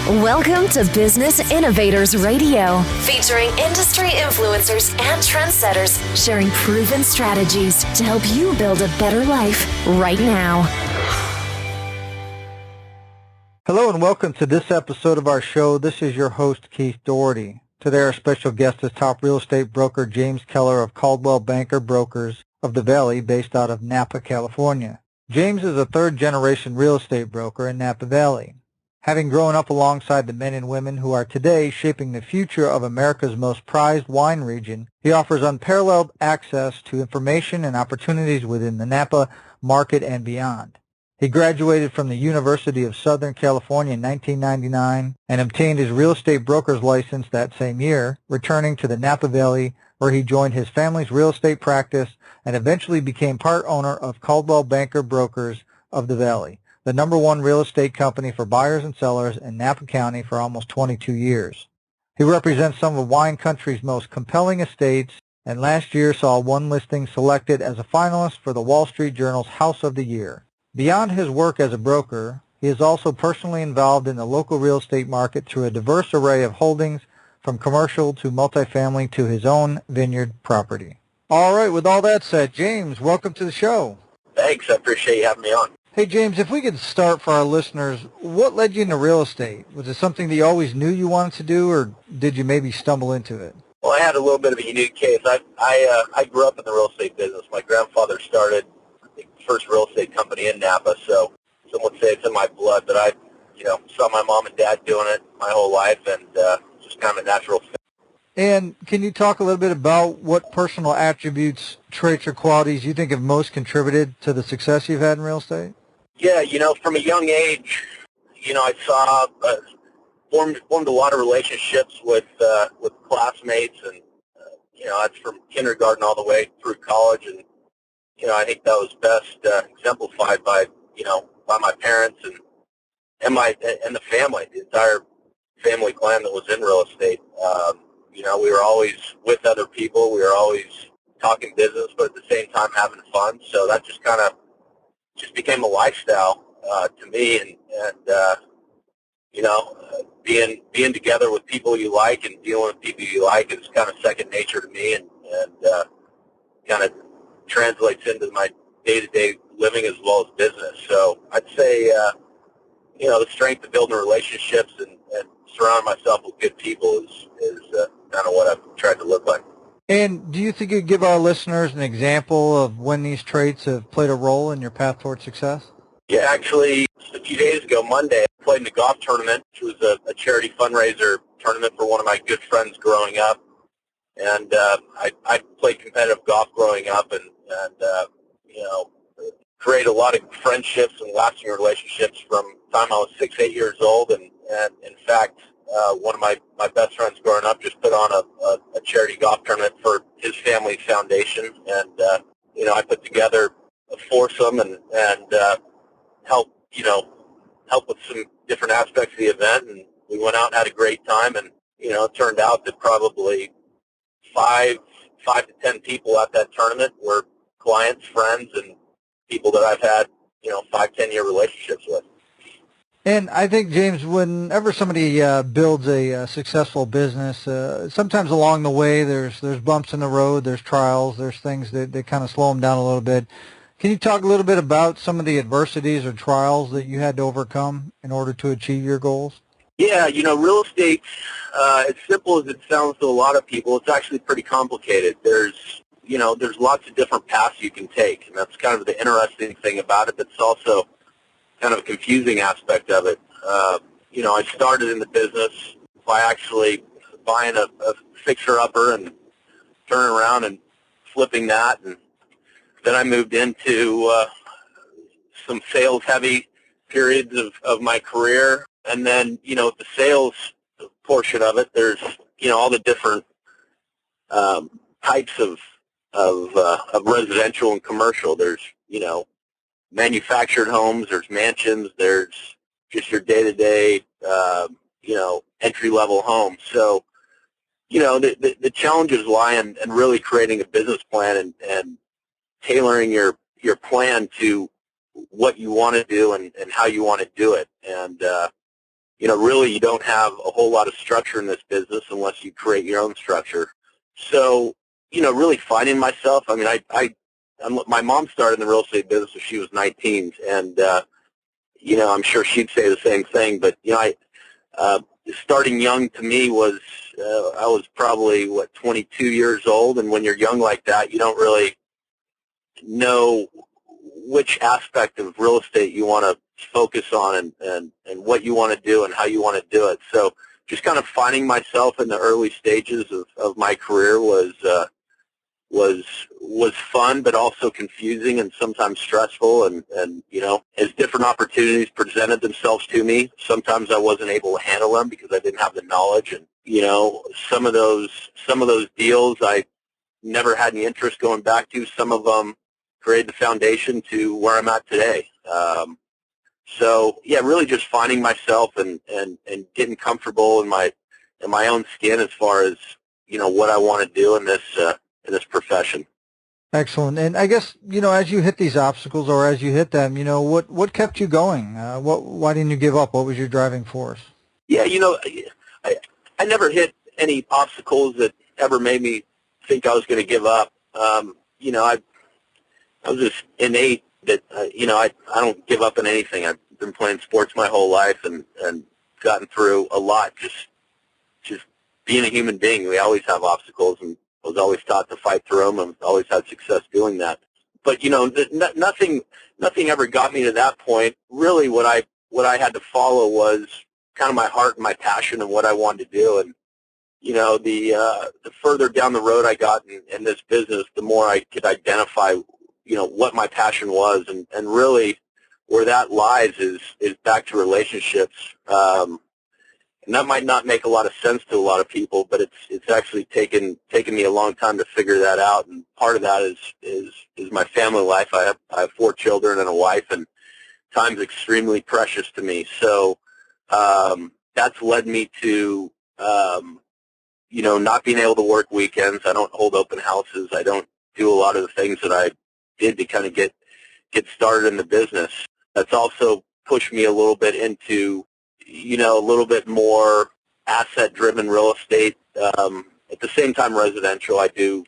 Welcome to Business Innovators Radio, featuring industry influencers and trendsetters sharing proven strategies to help you build a better life right now. Hello and welcome to this episode of our show. This is your host, Keith Doherty. Today our special guest is top real estate broker James Keller of Coldwell Banker Brokers of the Valley, based out of Napa, California. James is a third-generation real estate broker in Napa Valley. Having grown up alongside the men and women who are today shaping the future of America's most prized wine region, he offers unparalleled access to information and opportunities within the Napa market and beyond. He graduated from the University of Southern California in 1999 and obtained his real estate broker's license that same year, returning to the Napa Valley, where he joined his family's real estate practice and eventually became part owner of Coldwell Banker Brokers of the Valley, the #1 real estate company for buyers and sellers in Napa County for almost 22 years. He represents some of wine country's most compelling estates, and last year saw one listing selected as a finalist for the Wall Street Journal's House of the Year. Beyond his work as a broker, he is also personally involved in the local real estate market through a diverse array of holdings, from commercial to multifamily to his own vineyard property. All right, with all that said, James, welcome to the show. Thanks, I appreciate you having me on. Hey, James, if we could start for our listeners, what led you into real estate? Was it something that you always knew you wanted to do, or did you maybe stumble into it? Well, I had a little bit of a unique case. I grew up in the real estate business. My grandfather started the first real estate company in Napa, so some would say it's in my blood, but I saw my mom and dad doing it my whole life, and just kind of a natural fit. And can you talk a little bit about what personal attributes, traits, or qualities you think have most contributed to the success you've had in real estate? Yeah, from a young age, I saw formed a lot of relationships with classmates, and that's from kindergarten all the way through college, and I think that was best exemplified by my parents and the family, the entire family clan that was in real estate. We were always with other people. We were always talking business, but at the same time having fun. So that just became a lifestyle to me, and being together with people you like and dealing with people you like is kind of second nature to me, and kind of translates into my day-to-day living as well as business. So I'd say the strength of building relationships and surrounding myself with good people is kind of what I've tried to look like. And do you think you'd give our listeners an example of when these traits have played a role in your path toward success? Yeah, actually, just a few days ago, Monday, I played in a golf tournament, which was a charity fundraiser tournament for one of my good friends growing up. And I played competitive golf growing up, and created a lot of friendships and lasting relationships from the time I was 6, 8 years old. And in fact, one of my best friends growing up just put on a charity golf tournament for his family's foundation, and I put together a foursome and help with some different aspects of the event, and we went out and had a great time. And it turned out that probably five to 10 people at that tournament were clients, friends, and people that I've had 5, 10-year relationships with. And I think, James, whenever somebody builds a successful business, sometimes along the way there's bumps in the road, there's trials, there's things that kind of slow them down a little bit. Can you talk a little bit about some of the adversities or trials that you had to overcome in order to achieve your goals? Yeah, real estate, as simple as it sounds to a lot of people, it's actually pretty complicated. There's lots of different paths you can take, and that's kind of the interesting thing about it. That's also kind of a confusing aspect of it. I started in the business by actually buying a fixer-upper and turning around and flipping that, and then I moved into some sales-heavy periods of my career, and then, the sales portion of it, there's, all the different types of residential and commercial. There's, manufactured homes, there's mansions, there's just your day-to-day, entry-level homes. So, the challenges lie in really creating a business plan and tailoring your plan to what you want to do and how you want to do it. And, really you don't have a whole lot of structure in this business unless you create your own structure. So, really finding myself. I mean, my mom started in the real estate business when she was 19, and I'm sure she'd say the same thing. But starting young to me was I was probably 22 years old, and when you're young like that, you don't really know which aspect of real estate you want to focus on and what you want to do and how you want to do it. So just kind of finding myself in the early stages of my career was fun, but also confusing and sometimes stressful. And as different opportunities presented themselves to me, sometimes I wasn't able to handle them because I didn't have the knowledge. And some of those deals I never had any interest going back to. Some of them created the foundation to where I'm at today. So yeah, really just finding myself and getting comfortable in my own skin as far as what I want to do in this profession. Excellent. And I guess, as you hit these obstacles or as you hit them, what kept you going? Why didn't you give up? What was your driving force? Yeah, I never hit any obstacles that ever made me think I was going to give up. I was just innate that, I don't give up on anything. I've been playing sports my whole life and gotten through a lot just being a human being. We always have obstacles, and I was always taught to fight through them, and always had success doing that. But nothing ever got me to that point. Really, what I had to follow was kind of my heart and my passion and what I wanted to do. And the further down the road I got in this business, the more I could identify what my passion was, and really where that lies is back to relationships. And that might not make a lot of sense to a lot of people, but it's actually taken me a long time to figure that out. And part of that is my family life. I have 4 children and a wife, and time's extremely precious to me. So that's led me to not being able to work weekends. I don't hold open houses. I don't do a lot of the things that I did to kind of get started in the business. That's also pushed me a little bit into a little bit more asset-driven real estate. At the same time, residential. I do,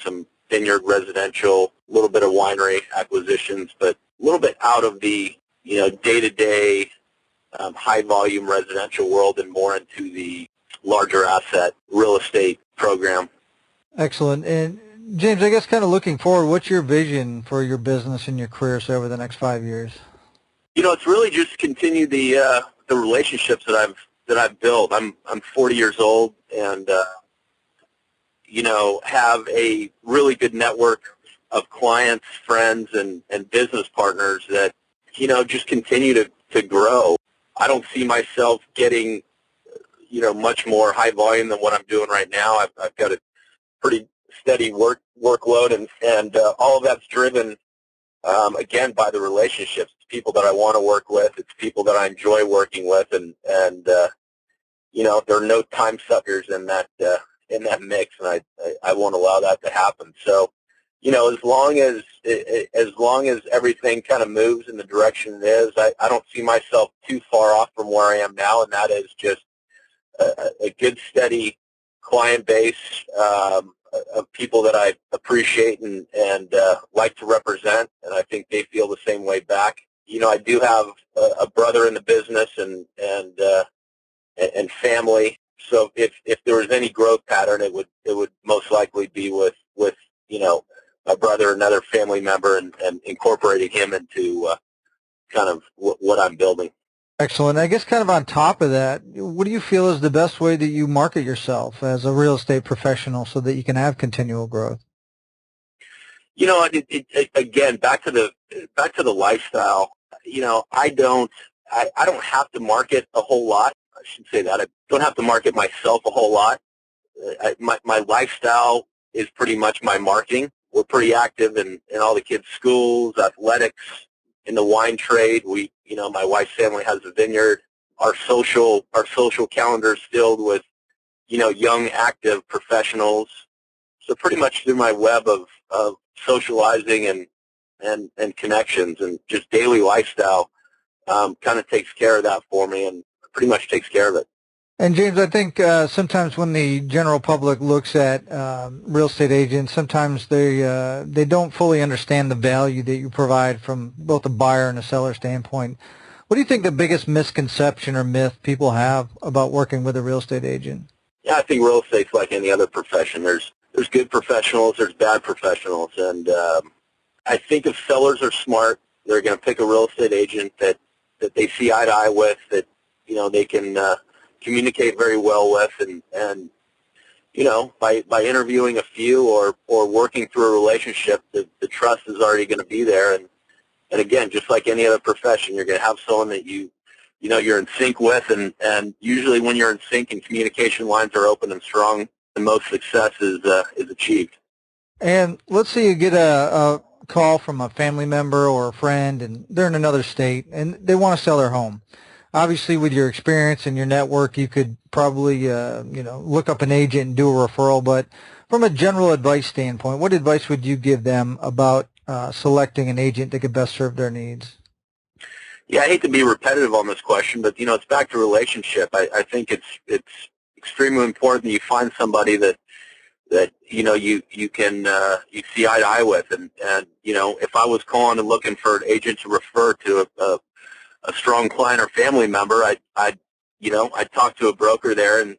some vineyard residential, a little bit of winery acquisitions, but a little bit out of the, day-to-day high-volume residential world and more into the larger asset real estate program. Excellent. And James, I guess kind of looking forward, what's your vision for your business and your career, say, over the next 5 years? It's really just continue the relationships that I've built. I'm 40 years old, and have a really good network of clients, friends, and business partners that just continue to grow. I don't see myself getting much more high volume than what I'm doing right now. I've got a pretty steady workload, and all of that's driven again by the relationships. It's people that I want to work with. It's people that I enjoy working with, and there are no time suckers in that mix, and I won't allow that to happen. So, as long as everything kind of moves in the direction it is, I don't see myself too far off from where I am now, and that is just a good, steady client base of people that I appreciate and like to represent, and I think they feel the same way back. I do have a brother in the business and family. So if there was any growth pattern, it would most likely be with my brother, another family member, and incorporating him into kind of what I'm building. Excellent. I guess kind of on top of that, what do you feel is the best way that you market yourself as a real estate professional so that you can have continual growth? Again, back to the lifestyle. I don't have to market a whole lot. I should say that. I don't have to market myself a whole lot. My lifestyle is pretty much my marketing. We're pretty active in all the kids' schools, athletics, in the wine trade. My wife's family has a vineyard. Our social calendar is filled with, young, active professionals. So pretty much through my web of socializing and connections and just daily lifestyle kind of takes care of that for me. And pretty much takes care of it. And James, I think sometimes when the general public looks at real estate agents, sometimes they don't fully understand the value that you provide from both a buyer and a seller standpoint. What do you think the biggest misconception or myth people have about working with a real estate agent? Yeah, I think real estate's like any other profession. There's good professionals, there's bad professionals, and I think if sellers are smart, they're going to pick a real estate agent that they see eye to eye with, that they can communicate very well with, and by interviewing a few or working through a relationship, the trust is already going to be there. And again, just like any other profession, you're going to have someone that you're in sync with, and usually when you're in sync and communication lines are open and strong, the most success is achieved. And let's say you get a call from a family member or a friend, and they're in another state, and they want to sell their home. Obviously, with your experience and your network, you could probably look up an agent and do a referral. But from a general advice standpoint, what advice would you give them about selecting an agent that could best serve their needs? Yeah, I hate to be repetitive on this question, but it's back to relationship. I think it's extremely important that you find somebody that you can you see eye to eye with, and if I was calling and looking for an agent to refer to a strong client or family member, I'd talk to a broker there and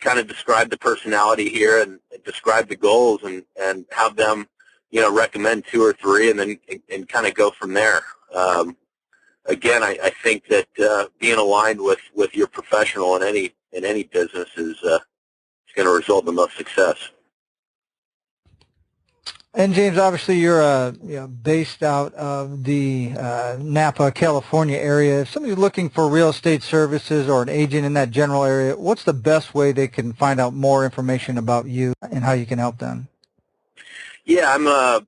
kind of describe the personality here and describe the goals and have them recommend two or three, and then kind of go from there. Again, I think that being aligned with your professional in any business is going to result in the most success. And James, obviously you're based out of the Napa, California area. If somebody's looking for real estate services or an agent in that general area, what's the best way they can find out more information about you and how you can help them? Yeah, I'm a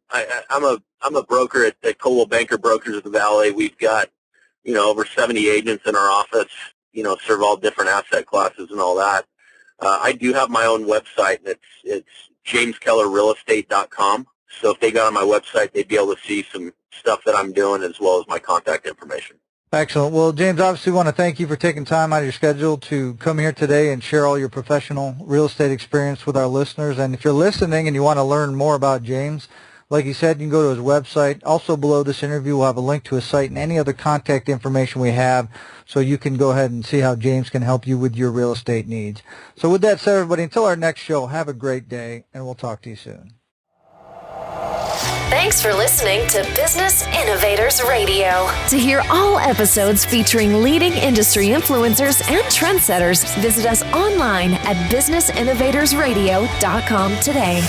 broker at Coldwell Banker Brokers of the Valley. We've got over 70 agents in our office. Serve all different asset classes and all that. I do have my own website, and it's jameskellerrealestate.com. So if they got on my website, they'd be able to see some stuff that I'm doing as well as my contact information. Excellent. Well, James, obviously want to thank you for taking time out of your schedule to come here today and share all your professional real estate experience with our listeners. And if you're listening and you want to learn more about James, like he said, you can go to his website. Also below this interview, we'll have a link to his site and any other contact information we have, so you can go ahead and see how James can help you with your real estate needs. So with that said, everybody, until our next show, have a great day, and we'll talk to you soon. Thanks for listening to Business Innovators Radio. To hear all episodes featuring leading industry influencers and trendsetters, visit us online at businessinnovatorsradio.com today.